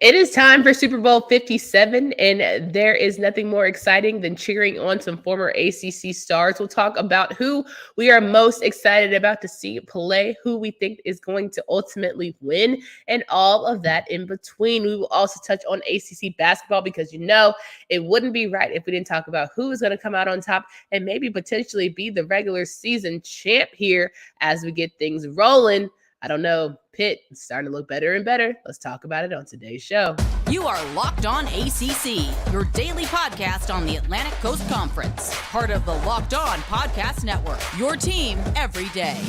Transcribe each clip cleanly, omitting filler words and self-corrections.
It is time for Super Bowl 57, and there is nothing more exciting than cheering on some former ACC stars. We'll talk about who we are most excited about to see play, who we think is going to ultimately win, and all of that in between. We will also touch on ACC basketball because it wouldn't be right if we didn't talk about who is going to come out on top and maybe potentially be the regular season champ here as we get things rolling. I don't know. Pitt is starting to look better and better. Let's talk about it on today's show. You are Locked On ACC, your daily podcast on the Atlantic Coast Conference. Part of the Locked On Podcast Network, your team every day.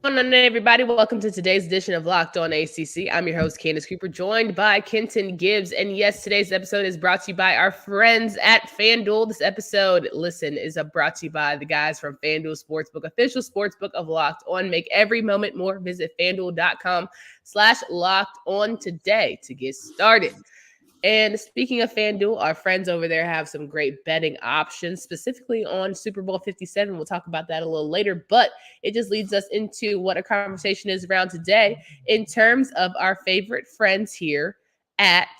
Good morning, everybody. Welcome to today's edition of Locked On ACC. I'm your host, Candace Cooper, joined by Kenton Gibbs. And yes, today's episode is brought to you by our friends at FanDuel. This episode, is brought to you by the guys from FanDuel Sportsbook, official sportsbook of Locked On. Make every moment more. Visit FanDuel.com/Locked On today to get started. And speaking of FanDuel, our friends over there have some great betting options, specifically on Super Bowl 57. We'll talk about that a little later, but it just leads us into what our conversation is around today in terms of our favorite friends here at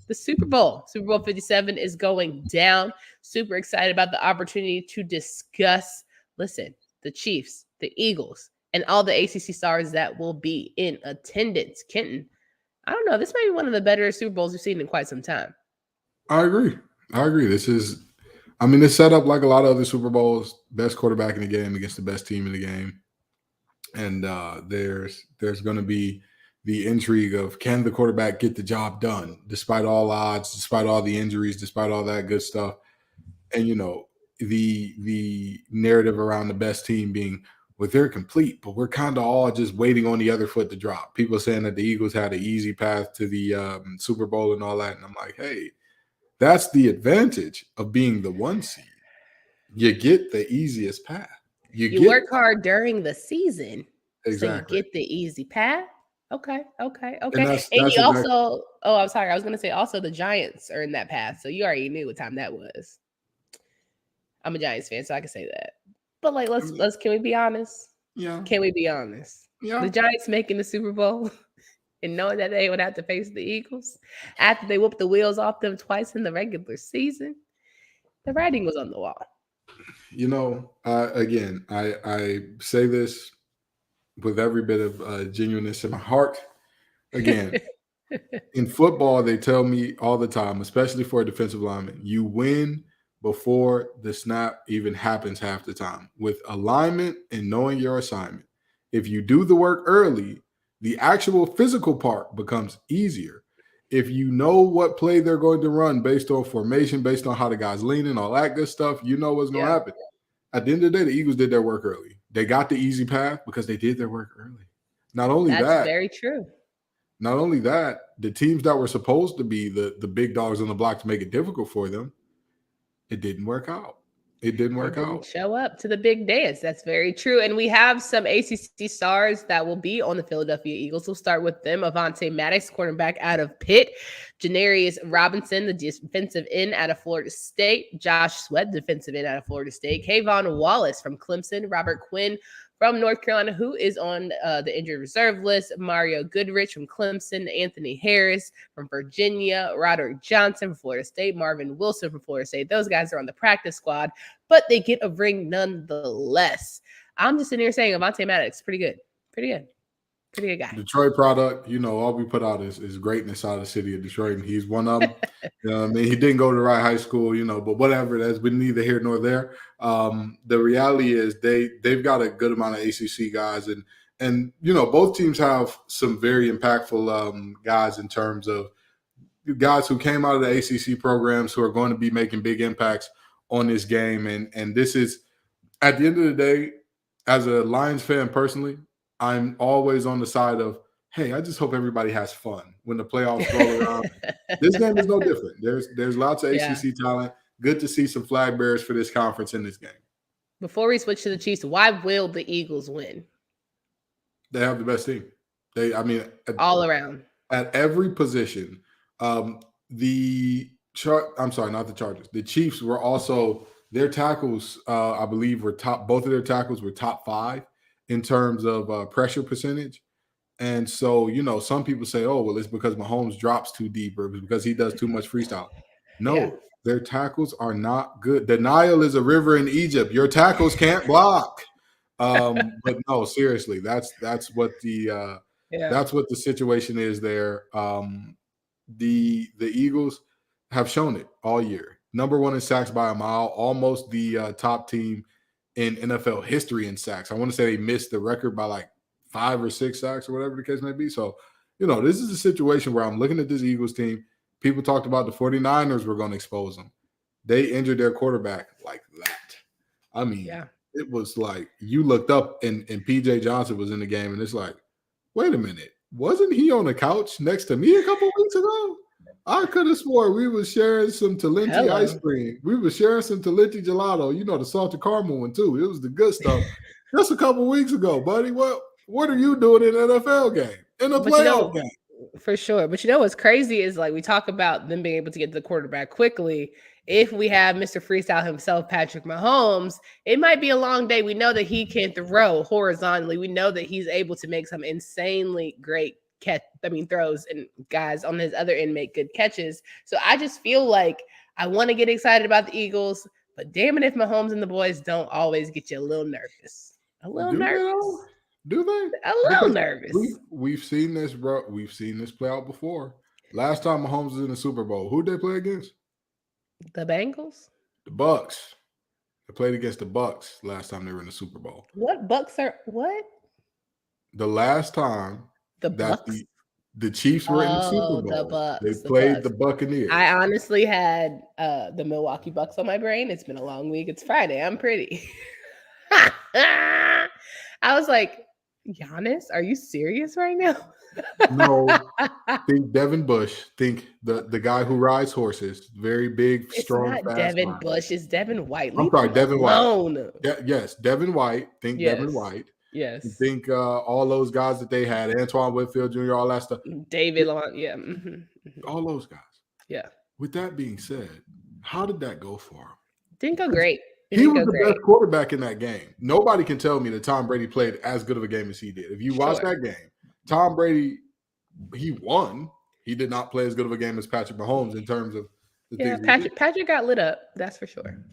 the Super Bowl. Super Bowl 57 is going down. Super excited about the opportunity to discuss, the Chiefs, the Eagles, and all the ACC stars that will be in attendance. Kenton, I don't know. This might be one of the better Super Bowls we've seen in quite some time. I agree. It's set up like a lot of other Super Bowls. Best quarterback in the game against the best team in the game. And there's going to be the intrigue of, can the quarterback get the job done despite all odds, despite all the injuries, despite all that good stuff. And, the narrative around the best team being, well, they're complete, but we're kind of all just waiting on the other foot to drop. People saying that the Eagles had an easy path to the Super Bowl and all that. And I'm like, hey, that's the advantage of being the one seed. You get the easiest path. You work hard during the season. Exactly. So you get the easy path. Okay. And you also, I'm sorry. I was going to say also the Giants are in that path. So you already knew what time that was. I'm a Giants fan, so I can say that. But can we be honest? Yeah. Can we be honest? Yeah. The Giants making the Super Bowl and knowing that they would have to face the Eagles after they whooped the wheels off them twice in the regular season, the writing was on the wall. Again, I say this with every bit of genuineness in my heart. Again, in football, they tell me all the time, especially for a defensive lineman, you win before the snap even happens half the time. With alignment and knowing your assignment, if you do the work early, the actual physical part becomes easier. If you know what play they're going to run based on formation, based on how the guy's leaning, all that good stuff, you know what's going to happen. At the end of the day, the Eagles did their work early. They got the easy path because they did their work early. That's very true. Not only that, the teams that were supposed to be the big dogs on the block to make it difficult for them, it didn't work out. It didn't work out. Show up to the big dance. That's very true. And we have some ACC stars that will be on the Philadelphia Eagles. We'll start with them. Avonte Maddox, cornerback out of Pitt. Janarius Robinson, the defensive end out of Florida State. Josh Sweat, defensive end out of Florida State. Kayvon Wallace from Clemson. Robert Quinn from North Carolina, who is on the injured reserve list. Mario Goodrich from Clemson. Anthony Harris from Virginia. Roderick Johnson from Florida State. Marvin Wilson from Florida State. Those guys are on the practice squad, but they get a ring nonetheless. I'm just sitting here saying Avonte Maddox, pretty good guy. Detroit product, all we put out is greatness out of the city of Detroit, and he's one of them. He didn't go to the right high school, but whatever. That's been neither here nor there. The reality is they've got a good amount of ACC guys, and both teams have some very impactful guys in terms of guys who came out of the ACC programs who are going to be making big impacts on this game. And this is, at the end of the day, as a Lions fan personally, I'm always on the side of, hey, I just hope everybody has fun when the playoffs roll around. This game is no different. There's lots of ACC talent. Good to see some flag bearers for this conference in this game. Before we switch to the Chiefs, why will the Eagles win? They have the best team. All around. at every position. The I'm sorry, not the Chargers. The Chiefs were also their tackles. I believe were top. Both of their tackles were top 5 in terms of pressure percentage. And so, some people say, "Oh, well, it's because Mahomes drops too deep, or because he does too much freestyle." Yeah. No, their tackles are not good. The Nile is a river in Egypt. Your tackles can't block. But no, seriously, that's what the that's what the situation is there. The Eagles have shown it all year. Number 1 in sacks by a mile, almost the top team in NFL history in sacks. I want to say they missed the record by like 5 or 6 sacks or whatever the case may be. So, this is a situation where I'm looking at this Eagles team. People talked about the 49ers were going to expose them. They injured their quarterback like that. I mean, It was like you looked up and PJ Johnson was in the game, and it's like, wait a minute. Wasn't he on the couch next to me a couple weeks ago? I could have swore we were sharing some Talenti ice cream. We were sharing some Talenti gelato, the salted caramel one too. It was the good stuff. Just a couple weeks ago, buddy. What are you doing in an NFL game? In a playoff game? For sure. But what's crazy is like we talk about them being able to get to the quarterback quickly. If we have Mr. Freestyle himself, Patrick Mahomes, it might be a long day. We know that he can throw horizontally. We know that he's able to make some insanely great throws, and guys on his other end make good catches. So I just feel like I want to get excited about the Eagles, but damn it if Mahomes and the boys don't always get you a little nervous. Do they? A little nervous. We've seen this, bro. We've seen this play out before. Last time Mahomes was in the Super Bowl, who'd they play against? The Bengals? The Bucks. They played against the Bucks last time they were in the Super Bowl. What Bucks are what? The last time the Bucks? The Chiefs were in the Super Bowl. They played the Buccaneers. I honestly had the Milwaukee Bucks on my brain. It's been a long week. It's Friday. I'm pretty. I was like, Giannis, are you serious right now? No, think Devin Bush. Think the guy who rides horses. Very big, strong, it's not fast. Devin Bush. It's Devin White. I'm sorry, Devin White. Yes, Devin White. Think Devin White. Yes. Think all those guys that they had, Antoine Whitfield Jr., all that stuff. David Long, yeah. Mm-hmm. All those guys. Yeah. With that being said, how did that go for him? Didn't go great. He was the best quarterback in that game. Nobody can tell me that Tom Brady played as good of a game as he did. If you watch that game, Tom Brady, he won. He did not play as good of a game as Patrick Mahomes in terms of the things. Patrick got lit up, that's for sure.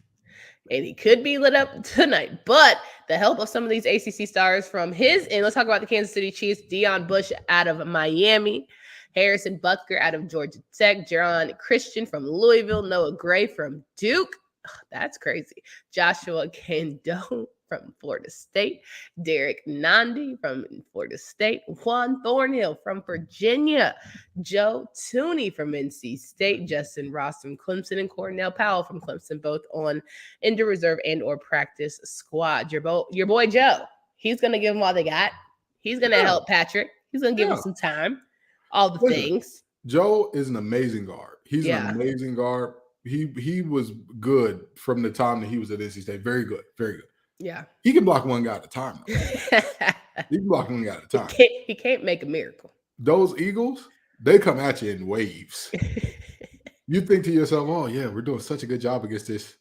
And he could be lit up tonight. But the help of some of these ACC stars from his end, let's talk about the Kansas City Chiefs, Deion Bush out of Miami, Harrison Butker out of Georgia Tech, Jaron Christian from Louisville, Noah Gray from Duke. Oh, that's crazy. Joshua Kendo from Florida State, Derek Nandi from Florida State, Juan Thornhill from Virginia, Joe Tooney from NC State, Justin Ross from Clemson, and Cornell Powell from Clemson, both on injured reserve and or practice squad. Your boy Joe, he's going to give them all they got. He's going to help Patrick. He's going to give him some time, all the things. Joe is an amazing guard. He's an amazing guard. He was good from the time that he was at NC State. Very good. Very good. Yeah. He can block one guy at a time. He can block one guy at a time. He can't make a miracle. Those Eagles, they come at you in waves. You think to yourself, oh, yeah, we're doing such a good job against this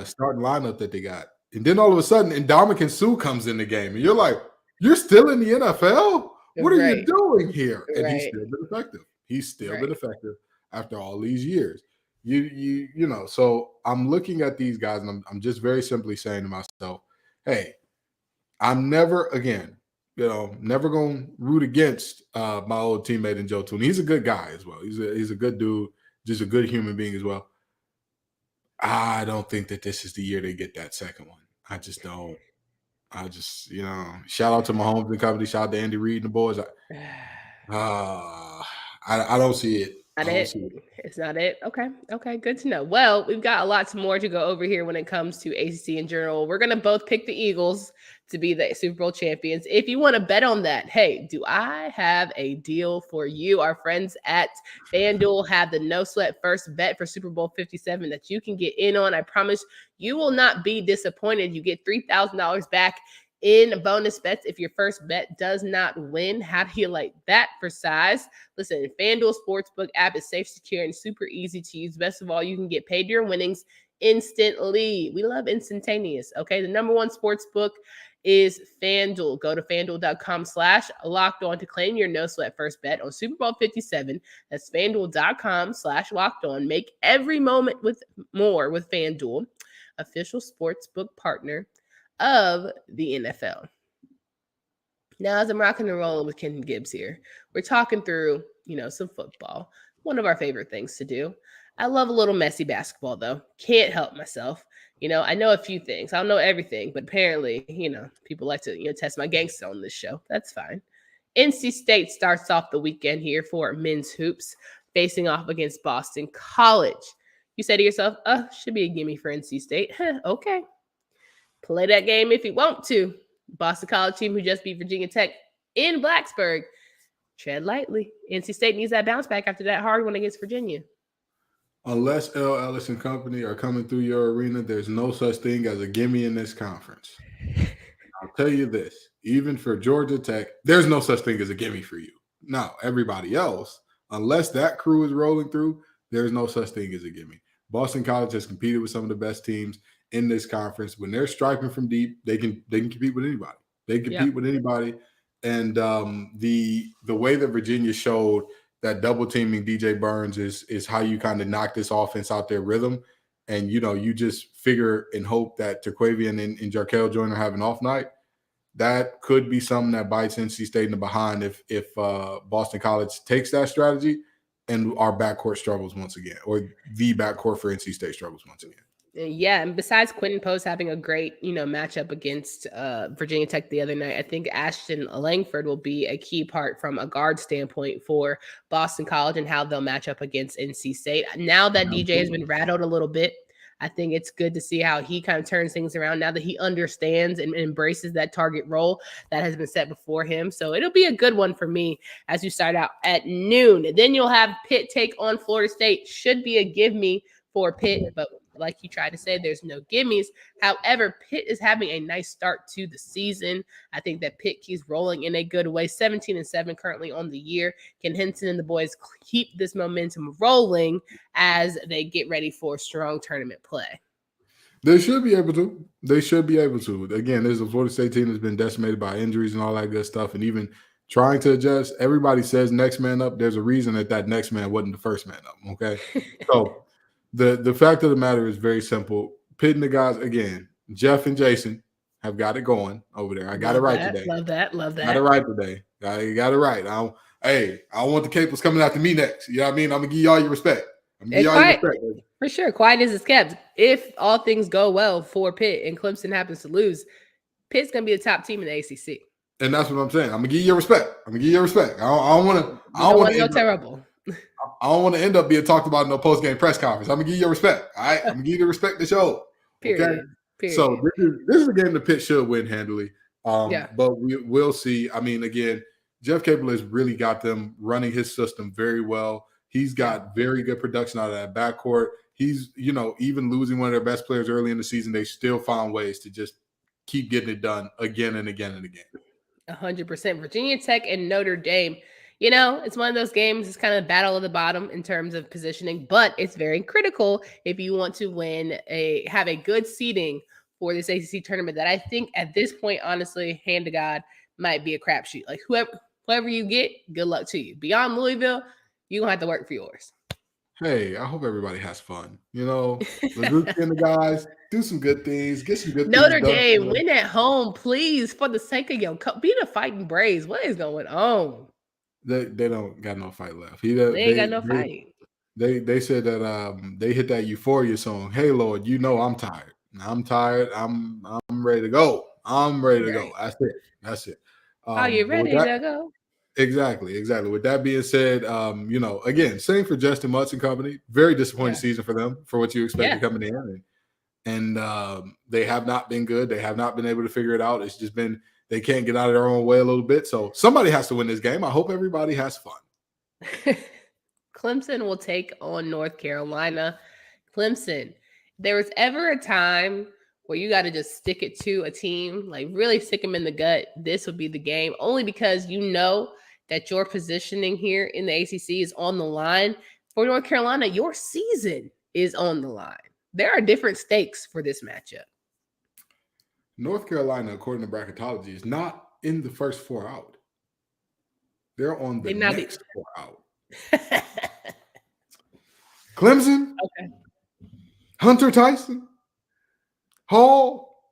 starting lineup that they got. And then all of a sudden, Ndamukong Suh comes in the game. And you're like, you're still in the NFL? What are you doing here? And he's still been effective. He's still been effective after all these years. You know, so I'm looking at these guys and I'm just very simply saying to myself, hey, I'm never going to root against my old teammate in Joe Tooney. He's a good guy as well. He's a good dude, just a good human being as well. I don't think that this is the year they get that second one. I just don't. Shout out to Mahomes and company. Shout out to Andy Reid and the boys. I don't see it. It's not it. Okay, good to know. Well, we've got a lot more to go over here when it comes to ACC in general. We're going to both pick the Eagles to be the Super Bowl champions. If you want to bet on that, hey, do I have a deal for you? Our friends at FanDuel have the no sweat first bet for Super Bowl 57 that you can get in on. I promise you will not be disappointed. You get $3,000 back in bonus bets if your first bet does not win. How do you like that for size? Listen, FanDuel Sportsbook app is safe, secure, and super easy to use. Best of all, you can get paid your winnings instantly. We love instantaneous. Okay, the number one sports book is FanDuel. Go to FanDuel.com/locked-on to claim your no sweat first bet on Super Bowl 57. That's FanDuel.com/locked-on. Make every moment with more with FanDuel, official sportsbook partner of the NFL. Now, as I'm rocking and rolling with Ken Gibbs here, we're talking through, some football. One of our favorite things to do. I love a little messy basketball, though. Can't help myself. I know a few things. I don't know everything, but apparently, people like to, test my gangster on this show. That's fine. NC State starts off the weekend here for men's hoops, facing off against Boston College. You say to yourself, should be a gimme for NC State. Okay. Play that game if you want to. Boston College team who just beat Virginia Tech in Blacksburg. Tread lightly. NC State needs that bounce back after that hard one against Virginia. Unless L. Ellis and company are coming through your arena, there's no such thing as a gimme in this conference. I'll tell you this, even for Georgia Tech, there's no such thing as a gimme for you. Now, everybody else, unless that crew is rolling through, there's no such thing as a gimme. Boston College has competed with some of the best teams in this conference. When they're striping from deep, they can compete with anybody. They compete with anybody. And the way that Virginia showed that double teaming DJ Burns is how you kind of knock this offense out their rhythm. And, you just figure and hope that Terquavian and Jarkel Joyner have an off night. That could be something that bites NC State in the behind if Boston College takes that strategy and our backcourt struggles once again, or the backcourt for NC State struggles once again. Yeah, and besides Quentin Post having a great, matchup against Virginia Tech the other night, I think Ashton Langford will be a key part from a guard standpoint for Boston College and how they'll match up against NC State. Now that DJ has been rattled a little bit, I think it's good to see how he kind of turns things around now that he understands and embraces that target role that has been set before him. So it'll be a good one for me as you start out at noon. And then you'll have Pitt take on Florida State. Should be a give me for Pitt, but like you tried to say, there's no gimmies. However, Pitt is having a nice start to the season. I think that Pitt keeps rolling in a good way. 17-7 currently on the year. Can Henson and the boys keep this momentum rolling as they get ready for strong tournament play? They should be able to. Again, there's a Florida State team that's been decimated by injuries and all that good stuff, and even trying to adjust. Everybody says next man up. There's a reason that next man wasn't the first man up, okay? So the fact of the matter is very simple. Pitt and the guys, again, Jeff and Jason have got it going over there. I got it right today. Love that. Got it right today. I got it right. I don't want the Capels coming after me next. You know what I mean? I'm going to give y'all your respect. For sure. Quiet as it's kept. If all things go well for Pitt and Clemson happens to lose, Pitt's going to be the top team in the ACC. And that's what I'm saying. I'm going to give you your respect. I don't want to go terrible. I don't want to end up being talked about in no post-game press conference. I'm going to give you your respect. All right? I'm going to give you the respect to show. Okay? Period. So this is a game the Pitt should win handily. But we'll see. I mean, again, Jeff Capel has really got them running his system very well. He's got very good production out of that backcourt. He's, even losing one of their best players early in the season, they still found ways to just keep getting it done again and again and again. 100%. Virginia Tech and Notre Dame. It's one of those games. It's kind of battle of the bottom in terms of positioning, but it's very critical if you want to have a good seeding for this ACC tournament that I think at this point, honestly, hand to God, might be a crapshoot. Like whoever you get, good luck to you. Beyond Louisville, you're going to have to work for yours. Hey, I hope everybody has fun. Lazuki and the guys, do some good things, get some good Notre Dame, win at home, please, for the sake of your be the fighting Braves. What is going on? They don't got no fight left. They ain't got no fight. They said that they hit that Euphoria song. Hey Lord, I'm tired. I'm tired. I'm ready to go. I'm ready to go. That's it. Are you ready to go? Exactly. With that being said, again, same for Justin Mutz and company. Very disappointing season for them for what you expected coming in, and they have not been good. They have not been able to figure it out. It's just been. They can't get out of their own way a little bit. So somebody has to win this game. I hope everybody has fun. Clemson will take on North Carolina. Clemson, there was ever a time where you got to just stick it to a team, like really stick them in the gut, this would be the game. Only because you know that your positioning here in the ACC is on the line. For North Carolina, your season is on the line. There are different stakes for this matchup. North Carolina, according to bracketology, is not in the first 4 out. They're on the next 4 out. Clemson, okay. Hunter Tyson, Hall.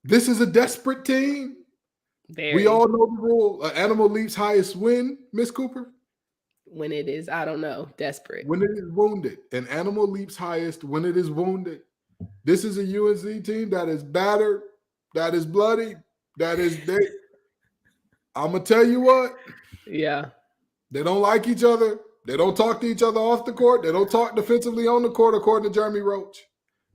This is a desperate team. We all know the rule. An animal leaps highest win, Miss Cooper. When it is, I don't know, desperate. When it is wounded. An animal leaps highest when it is wounded. This is a UNC team that is battered, that is bloody, that is dead. I'm going to tell you what. Yeah. They don't like each other. They don't talk to each other off the court. They don't talk defensively on the court, according to Jeremy Roach.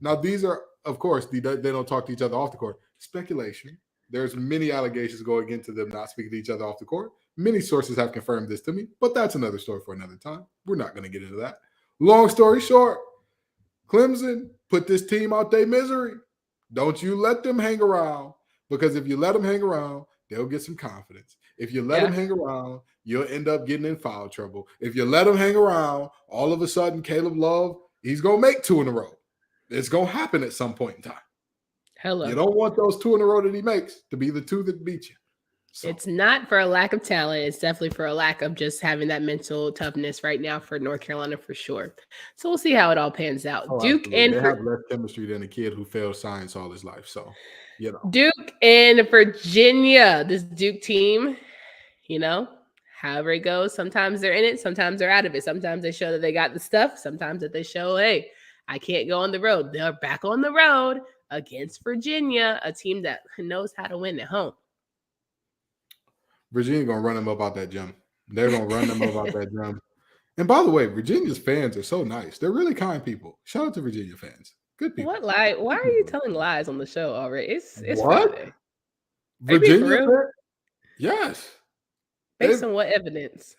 Now, these are, of course, they don't talk to each other off the court. Speculation. There's many allegations going into them not speaking to each other off the court. Many sources have confirmed this to me, but that's another story for another time. We're not going to get into that. Long story short, Clemson put this team out their misery. Don't you let them hang around, because if you let them hang around, they'll get some confidence. If you let them hang around, you'll end up getting in foul trouble. If you let them hang around, all of a sudden, Caleb Love, he's going to make 2 in a row. It's going to happen at some point in time. Hello. You don't want those 2 in a row that he makes to be the 2 that beat you. So. It's not for a lack of talent. It's definitely for a lack of just having that mental toughness right now for North Carolina for sure. So we'll see how it all pans out. Duke absolutely. and they have less chemistry than a kid who failed science all his life. So, you know. Duke and Virginia, this Duke team, you know, however it goes, sometimes they're in it, sometimes they're out of it. Sometimes they show that they got the stuff. Sometimes that they show, hey, I can't go on the road. They're back on the road against Virginia, a team that knows how to win at home. Virginia going to run them up out that gym. They're going to run them up out that gym. And by the way, Virginia's fans are so nice. They're really kind people. Shout out to Virginia fans. Good people. What lie? Why are you telling lies on the show already? It's what? Friday. Virginia fans? Yes. Based on what evidence?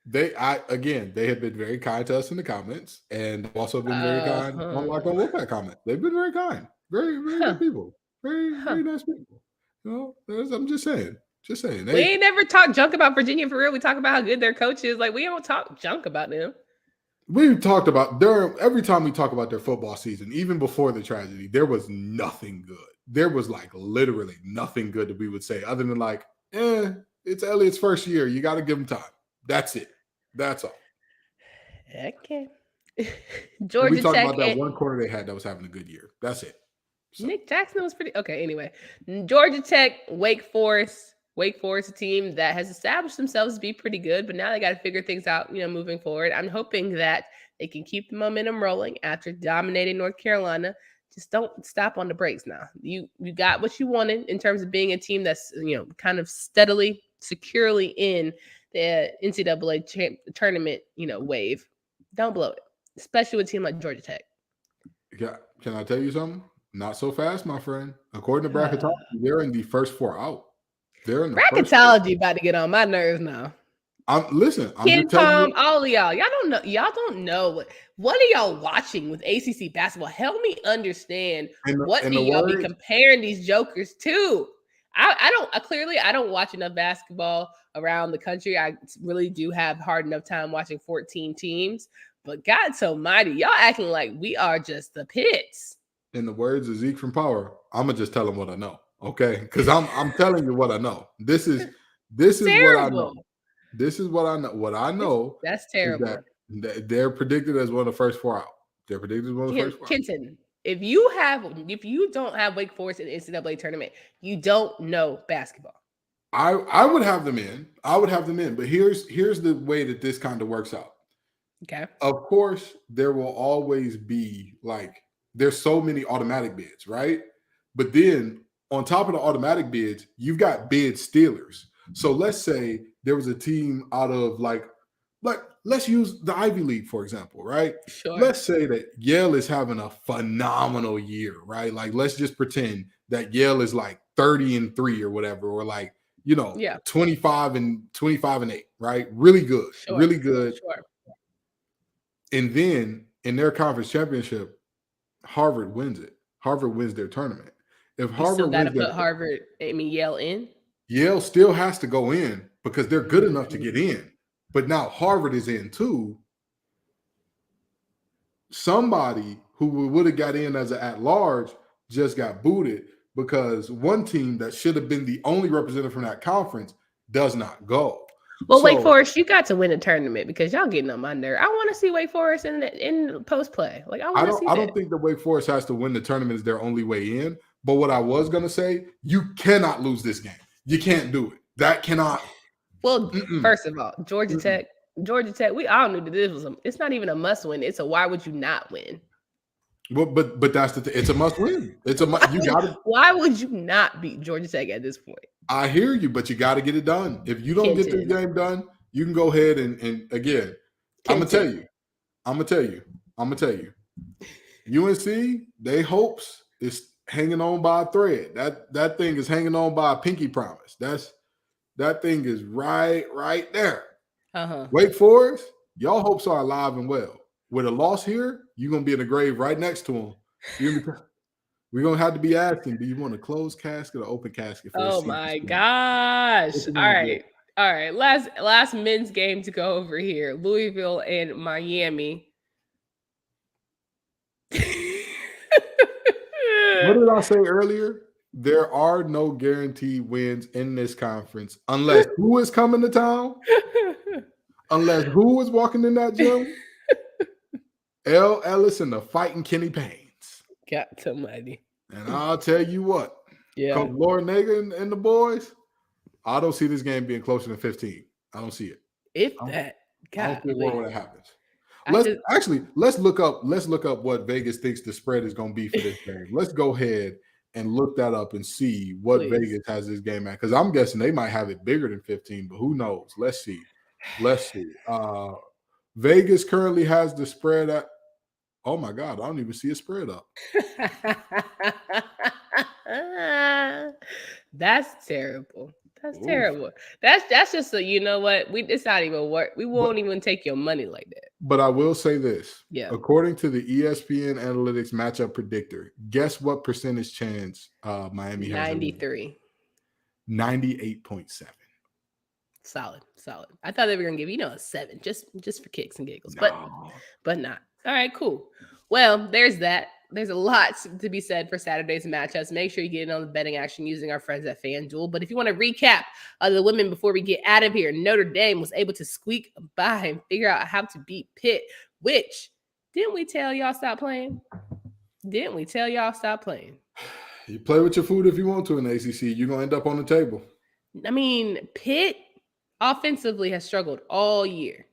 They have been very kind to us in the comments, and also been very kind on Locked On Wolfpack comment. They've been very kind. Very, very good people. Very, very nice people. You know, I'm just saying. Just saying. We ain't never talk junk about Virginia for real. We talk about how good their coach is. Like, we don't talk junk about them. We've talked about every time we talk about their football season, even before the tragedy, there was nothing good. There was like literally nothing good that we would say other than like, it's Elliott's first year. You got to give him time. That's it. That's all. Okay. Georgia we talked Tech about that one quarter they had that was having a good year. That's it. So. Nick Jackson was pretty okay. Anyway, Georgia Tech, Wake Forest. Wake Forest, a team that has established themselves to be pretty good, but now they got to figure things out, moving forward. I'm hoping that they can keep the momentum rolling after dominating North Carolina. Just don't stop on the brakes now. You got what you wanted in terms of being a team that's, kind of steadily, securely in the NCAA tournament, wave. Don't blow it, especially with a team like Georgia Tech. Yeah. Can I tell you something? Not so fast, my friend. According to bracketology, they're in the first 4 out. They're in the bracketology about to get on my nerves now. I'm just telling you, all of y'all. Y'all don't know. Y'all don't know what are y'all watching with ACC basketball? Help me understand what do y'all be comparing these jokers to? I don't watch enough basketball around the country. I really do have hard enough time watching 14 teams. But God's almighty, y'all acting like we are just the pits. In the words of Zeke from Power, I'm gonna just tell them what I know. Okay, because I'm telling you what I know. This is what I know. This is what I know. What I know. That's terrible. That they're predicted as one of the first 4 out. They're predicted as one of the first 4 Kenton, if you don't have Wake Forest in the NCAA tournament, you don't know basketball. I would have them in. But here's the way that this kind of works out. Okay. Of course, there will always be there's so many automatic bids, right? But then on top of the automatic bids, you've got bid stealers. So let's say there was a team out of let's use the Ivy League, for example, right? Sure. Let's say that Yale is having a phenomenal year, right? Let's just pretend that Yale is 30-3 or whatever, or 25 and 8, right? Really good, sure. Really good. Sure. And then in their conference championship, Harvard wins it. Harvard wins their tournament. If You still Harvard got to wins put Yale in. Yale still has to go in because they're good enough to get in. But now Harvard is in too. Somebody who would have got in as an at-large just got booted because one team that should have been the only representative from that conference does not go. Well, Wake Forest, you got to win a tournament because y'all getting on my nerve. I want to see Wake Forest in post play. Like I don't think that Wake Forest has to win the tournament is their only way in. But what I was gonna say, you cannot lose this game. You can't do it. That cannot. Well, first of all, Georgia Tech. We all knew that this was it's not even a must win. It's a why would you not win? Well, but that's the thing. It's a must win. You got to. Why would you not beat Georgia Tech at this point? I hear you, but you got to get it done. If you don't get this game done, you can go ahead and again. I'm gonna tell you. UNC, they hopes is hanging on by a thread. That thing is hanging on by a pinky promise. That thing is right there. Wake Forest, y'all hopes are alive and well. With a loss here, you're gonna be in the grave right next to them. We're gonna have to be asking, do you want a closed casket or open casket? Oh my gosh. All right. Last men's game to go over here. Louisville and Miami. What did I say earlier? There are no guaranteed wins in this conference unless who is coming to town? Unless who is walking in that gym? L. Ellis and the fighting Kenny Paynes. Got somebody. And I'll tell you what. Yeah. Coach Lauren Nager and the boys, I don't see this game being closer than 15. I don't see it. I don't see where that happens. Let's look up what Vegas thinks the spread is going to be for this game. Let's go ahead and look that up and see what Vegas has this game at. Because I'm guessing they might have it bigger than 15, but who knows? Let's see. Vegas currently has the spread at, oh my God, I don't even see a spread up. That's terrible. That's terrible. That's just you know what? It's not even work. We won't even take your money like that. But I will say this. Yeah. According to the ESPN Analytics matchup predictor, guess what percentage chance Miami has? 93. 98.7. Solid. I thought they were gonna give a 7, just for kicks and giggles, but not. All right, cool. Well, there's that. There's a lot to be said for Saturday's matchups. Make sure you get in on the betting action using our friends at FanDuel. But if you want to recap the women before we get out of here, Notre Dame was able to squeak by and figure out how to beat Pitt, which didn't we tell y'all stop playing? You play with your food if you want to in the ACC. You're going to end up on the table. I mean, Pitt offensively has struggled all year.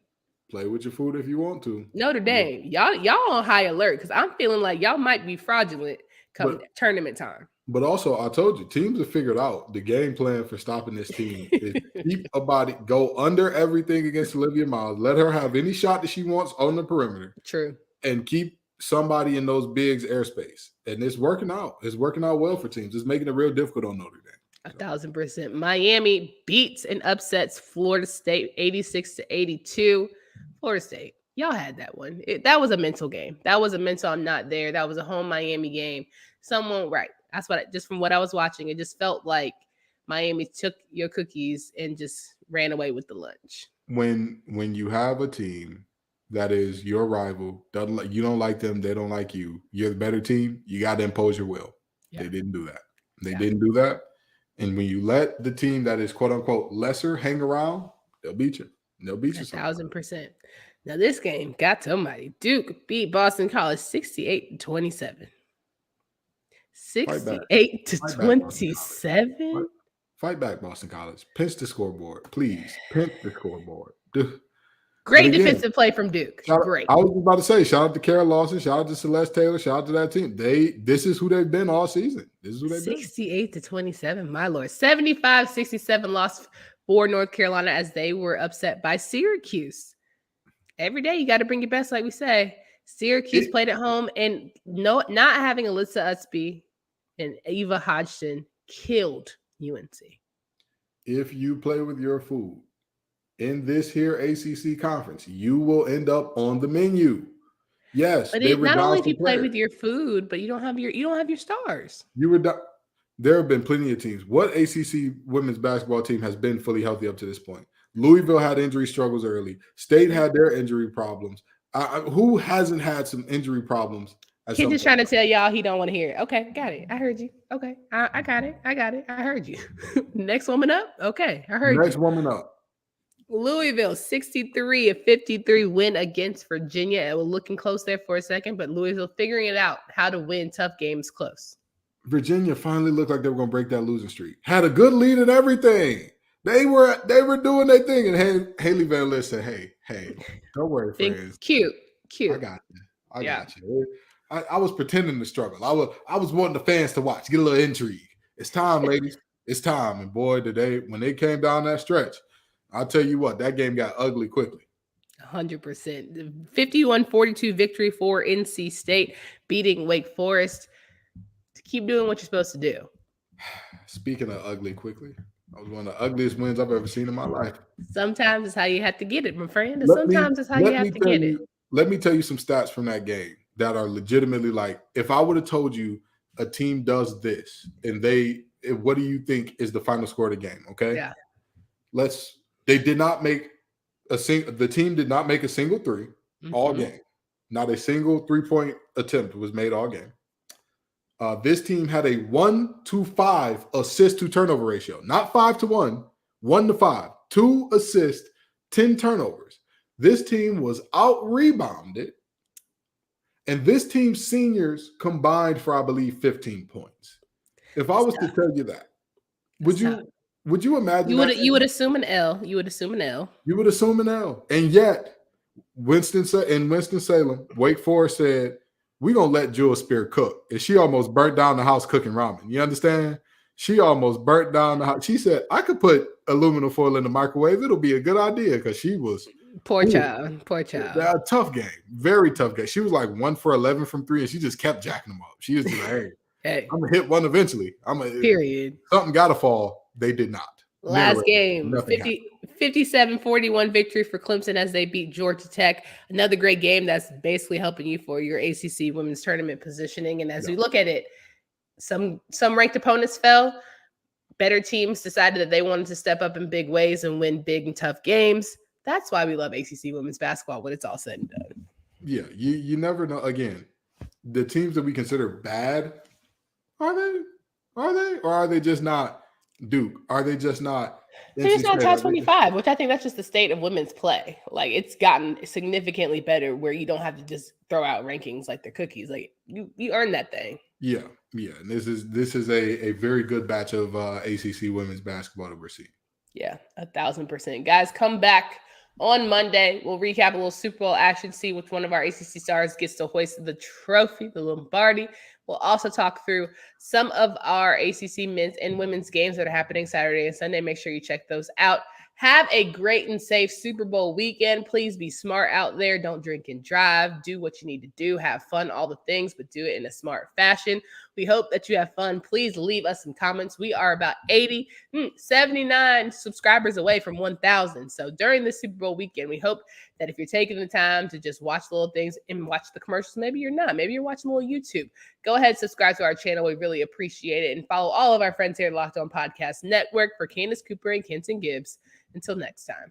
Play with your food if you want to. Notre Dame, y'all on high alert because I'm feeling like y'all might be fraudulent come tournament time. But also, I told you, teams have figured out the game plan for stopping this team is keep a body, go under everything against Olivia Miles, let her have any shot that she wants on the perimeter. True. And keep somebody in those bigs airspace. And it's working out. It's working out well for teams. It's making it real difficult on Notre Dame. 1,000%. Miami beats and upsets Florida State 86-82. Florida State, y'all had that one. That was a mental game. That was a mental I'm not there. That was a home Miami game. Someone right. That's what just from what I was watching, it just felt like Miami took your cookies and just ran away with the lunch. When you have a team that is your rival, you don't like them, they don't like you. You're the better team. You got to impose your will. Yeah. They didn't do that. They didn't do that. And when you let the team that is quote unquote lesser hang around, they'll beat you. 1,000%. Now this game got somebody. Duke beat Boston College 68-27. 68-27. Fight back, Boston College. Pinch the scoreboard, please. Pinch the scoreboard. Great defensive play from Duke. Great. I was about to say, shout out to Kara Lawson, shout out to Celeste Taylor, shout out to that team. This is who they've been all season. This is who they've been. 68-27, my lord. 75-67 loss for North Carolina as they were upset by Syracuse. Every day you got to bring your best, like we say. Syracuse played at home, and not having Alyssa Utsby and Eva Hodgson killed UNC. If you play with your food in this here ACC conference, you will end up on the menu. Yes, But they were not down only if some you play players. with your food, but you don't have your stars. You were down. There have been plenty of teams. What ACC women's basketball team has been fully healthy up to this point? Louisville had injury struggles early. State had their injury problems. Who hasn't had some injury problems at Kid some just point? trying to tell y'all he don't want to hear it. Okay, got it. I heard you. Okay, I got it. I got it. I heard you. Next woman up. Okay, I heard Next you. woman up. Louisville 63-53 win against Virginia. It was looking close there for a second, but Louisville figuring it out how to win tough games close. Virginia finally looked like they were going to break that losing streak. Had a good lead and everything. They were doing their thing, and Haley Van List said, "Hey, don't worry, friends. Cute. I got you. I got you." I was pretending to struggle. I was wanting the fans to watch, get a little intrigue. It's time, ladies. It's time. And boy, today when they came down that stretch, I'll tell you what, that game got ugly quickly. 100%. 51-42 victory for NC State, beating Wake Forest. To keep doing what you're supposed to do. Speaking of ugly quickly, that was one of the ugliest wins I've ever seen in my life. Sometimes it's how you have to get it, my friend. Sometimes it's how you have to get it. Let me tell you some stats from that game that are legitimately like, if I would have told you a team does this and what do you think is the final score of the game? Okay. Yeah. They did not make the team did not make a single three all game. Not a single 3-point attempt was made all game. This team had a 1-to-5 assist to turnover ratio, not 5-1, 1-to-5, 2 assists, 10 turnovers. This team was out rebounded, and this team's seniors combined for, I believe, 15 points. If I was to tell you that, would you imagine? You would assume an L. You would assume an L. You would assume an L, and yet Winston-Salem, Wake Forest said, "We're going to let Jewel Spear cook." And she almost burnt down the house cooking ramen. You understand? She almost burnt down the house. She said, "I could put aluminum foil in the microwave. It'll be a good idea," because she was poor child. A tough game. Very tough game. She was like 1 for 11 from 3, and she just kept jacking them up. She was just like, hey, I'm going to hit one eventually. Period. Something got to fall. They did not. Last game, 57-41 victory for Clemson as they beat Georgia Tech. Another great game that's basically helping you for your ACC women's tournament positioning. And as we look at it, some ranked opponents fell. Better teams decided that they wanted to step up in big ways and win big and tough games. That's why we love ACC women's basketball when it's all said and done. Yeah, you never know. Again, the teams that we consider bad, are they? Or are they just not Duke? Are they just not? They're just not top 25, which I think that's just the state of women's play. Like, it's gotten significantly better where you don't have to just throw out rankings like they're cookies. Like, you earn that thing. Yeah. And this is a very good batch of ACC women's basketball that we're seeing. Yeah, 1,000%. Guys, come back on Monday. We'll recap a little Super Bowl action, see which one of our ACC stars gets to hoist the trophy, the Lombardi. We'll also talk through some of our ACC men's and women's games that are happening Saturday and Sunday. Make sure you check those out. Have a great and safe Super Bowl weekend. Please be smart out there. Don't drink and drive. Do what you need to do. Have fun, all the things, but do it in a smart fashion. We hope that you have fun. Please leave us some comments. We are about 79 subscribers away from 1,000. So during the Super Bowl weekend, we hope that if you're taking the time to just watch the little things and watch the commercials, maybe you're not. Maybe you're watching a little YouTube. Go ahead, subscribe to our channel. We really appreciate it. And follow all of our friends here at Locked On Podcast Network. For Candace Cooper and Kenton Gibbs. Until next time.